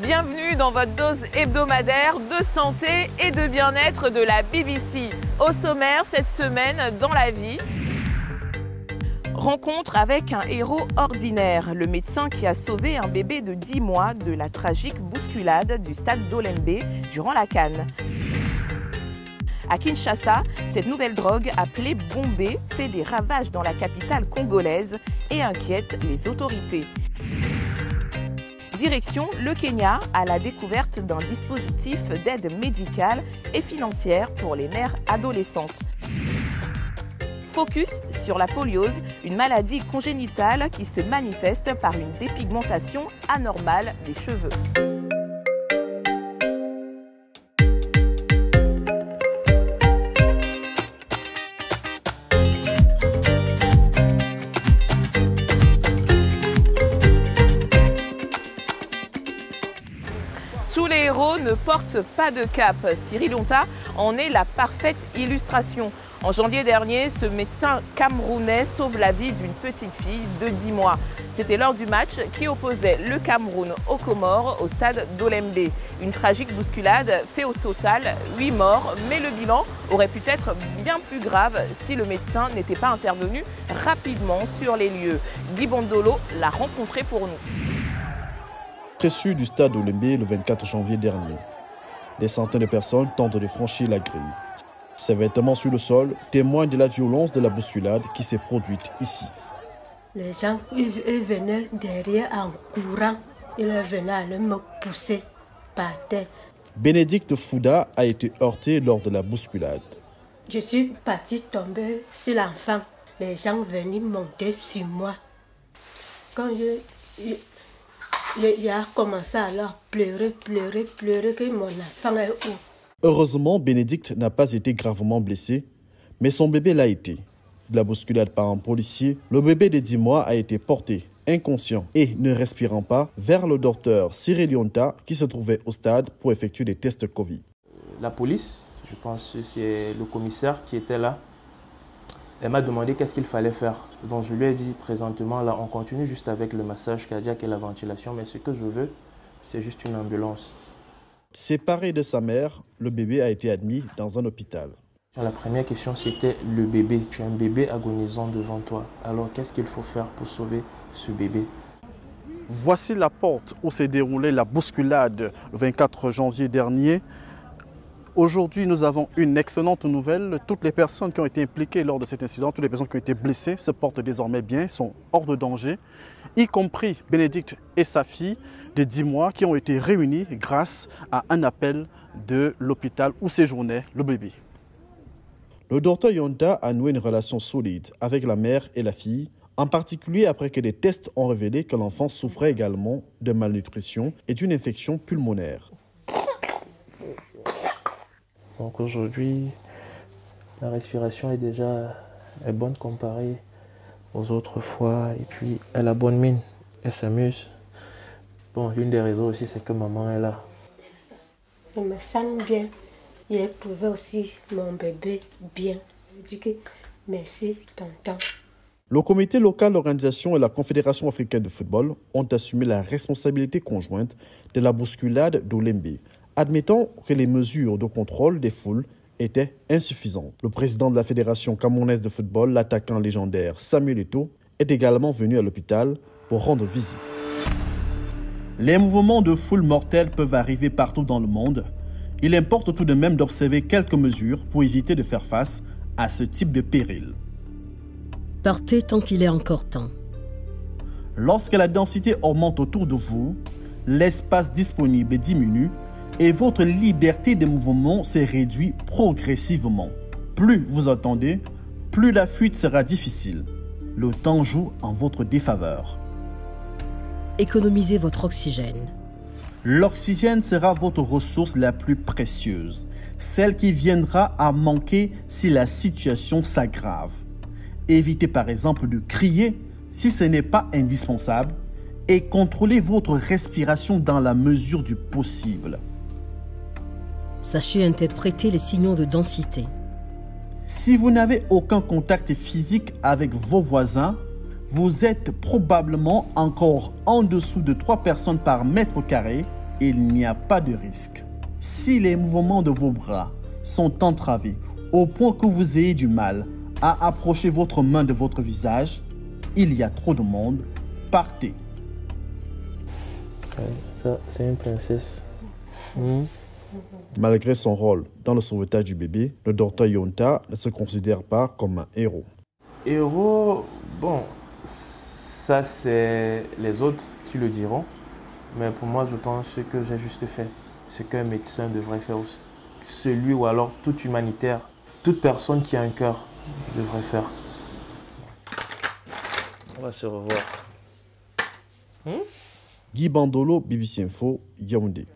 Bienvenue dans votre dose hebdomadaire de santé et de bien-être de la BBC. Au sommaire cette semaine dans la vie, rencontre avec un héros ordinaire, le médecin qui a sauvé un bébé de 10 mois de la tragique bousculade du stade d'Olembe durant la CAN. À Kinshasa, cette nouvelle drogue appelée Bombé fait des ravages dans la capitale congolaise et inquiète les autorités. Direction le Kenya à la découverte d'un dispositif d'aide médicale et financière pour les mères adolescentes. Focus sur la poliose, une maladie congénitale qui se manifeste par une dépigmentation anormale des cheveux. Tous les héros ne portent pas de cap. Cyril Onta en est la parfaite illustration. En janvier dernier, ce médecin camerounais sauve la vie d'une petite fille de 10 mois. C'était lors du match qui opposait le Cameroun aux Comores au stade d'Olembe. Une tragique bousculade fait au total 8 morts, mais le bilan aurait pu être bien plus grave si le médecin n'était pas intervenu rapidement sur les lieux. Guy Bondolo l'a rencontré pour nous. Reçu du stade d'Olembe le 24 janvier dernier. Des centaines de personnes tentent de franchir la grille. Ses vêtements sur le sol témoignent de la violence de la bousculade qui s'est produite ici. Les gens ils venaient derrière en courant. Ils venaient à me pousser par terre. Bénédicte Fouda a été heurtée lors de la bousculade. Je suis partie tomber sur l'enfant. Les gens venaient monter sur moi. Quand il a commencé à leur pleurer que mon enfant est où. Heureusement, Bénédicte n'a pas été gravement blessée, mais son bébé l'a été. De la bousculade par un policier, le bébé de 10 mois a été porté, inconscient et ne respirant pas, vers le docteur Cyril Onta qui se trouvait au stade pour effectuer des tests Covid. La police, je pense que c'est le commissaire qui était là. Elle m'a demandé qu'est-ce qu'il fallait faire. Donc je lui ai dit présentement, là, on continue juste avec le massage cardiaque et la ventilation, mais ce que je veux, c'est juste une ambulance. Séparé de sa mère, le bébé a été admis dans un hôpital. La première question, c'était le bébé. Tu as un bébé agonisant devant toi. Alors, qu'est-ce qu'il faut faire pour sauver ce bébé? Voici la porte où s'est déroulée la bousculade le 24 janvier dernier. Aujourd'hui, nous avons une excellente nouvelle. Toutes les personnes qui ont été impliquées lors de cet incident, toutes les personnes qui ont été blessées se portent désormais bien, sont hors de danger, y compris Bénédicte et sa fille de 10 mois qui ont été réunies grâce à un appel de l'hôpital où séjournait le bébé. Le docteur Yonda a noué une relation solide avec la mère et la fille, en particulier après que des tests ont révélé que l'enfant souffrait également de malnutrition et d'une infection pulmonaire. Donc aujourd'hui, la respiration est bonne comparée aux autres fois. Et puis, elle a bonne mine, elle s'amuse. Bon, l'une des raisons aussi, c'est que maman est là. Je me sens bien. J'ai trouvé aussi mon bébé bien. Je dis que merci, tonton. Le comité local d'organisation et la Confédération africaine de football ont assumé la responsabilité conjointe de la bousculade d'Olembe, admettant que les mesures de contrôle des foules étaient insuffisantes. Le président de la Fédération camerounaise de football, l'attaquant légendaire Samuel Eto'o, est également venu à l'hôpital pour rendre visite. Les mouvements de foule mortels peuvent arriver partout dans le monde. Il importe tout de même d'observer quelques mesures pour éviter de faire face à ce type de péril. Partez tant qu'il est encore temps. Lorsque la densité augmente autour de vous, l'espace disponible diminue et votre liberté de mouvement se réduit progressivement. Plus vous attendez, plus la fuite sera difficile. Le temps joue en votre défaveur. Économisez votre oxygène. L'oxygène sera votre ressource la plus précieuse, celle qui viendra à manquer si la situation s'aggrave. Évitez par exemple de crier si ce n'est pas indispensable et contrôlez votre respiration dans la mesure du possible. Sachez interpréter les signaux de densité. Si vous n'avez aucun contact physique avec vos voisins, vous êtes probablement encore en dessous de 3 personnes par mètre carré il n'y a pas de risque. Si les mouvements de vos bras sont entravés au point que vous ayez du mal à approcher votre main de votre visage, il y a trop de monde, partez. Ça, c'est une princesse. Malgré son rôle dans le sauvetage du bébé, le docteur Yonta ne se considère pas comme un héros. Héros, bon, ça c'est les autres qui le diront. Mais pour moi, je pense que j'ai juste fait ce qu'un médecin devrait faire. Celui ou alors tout humanitaire, toute personne qui a un cœur devrait faire. On va se revoir. Guy Bandolo, BBC Info, Yaoundé.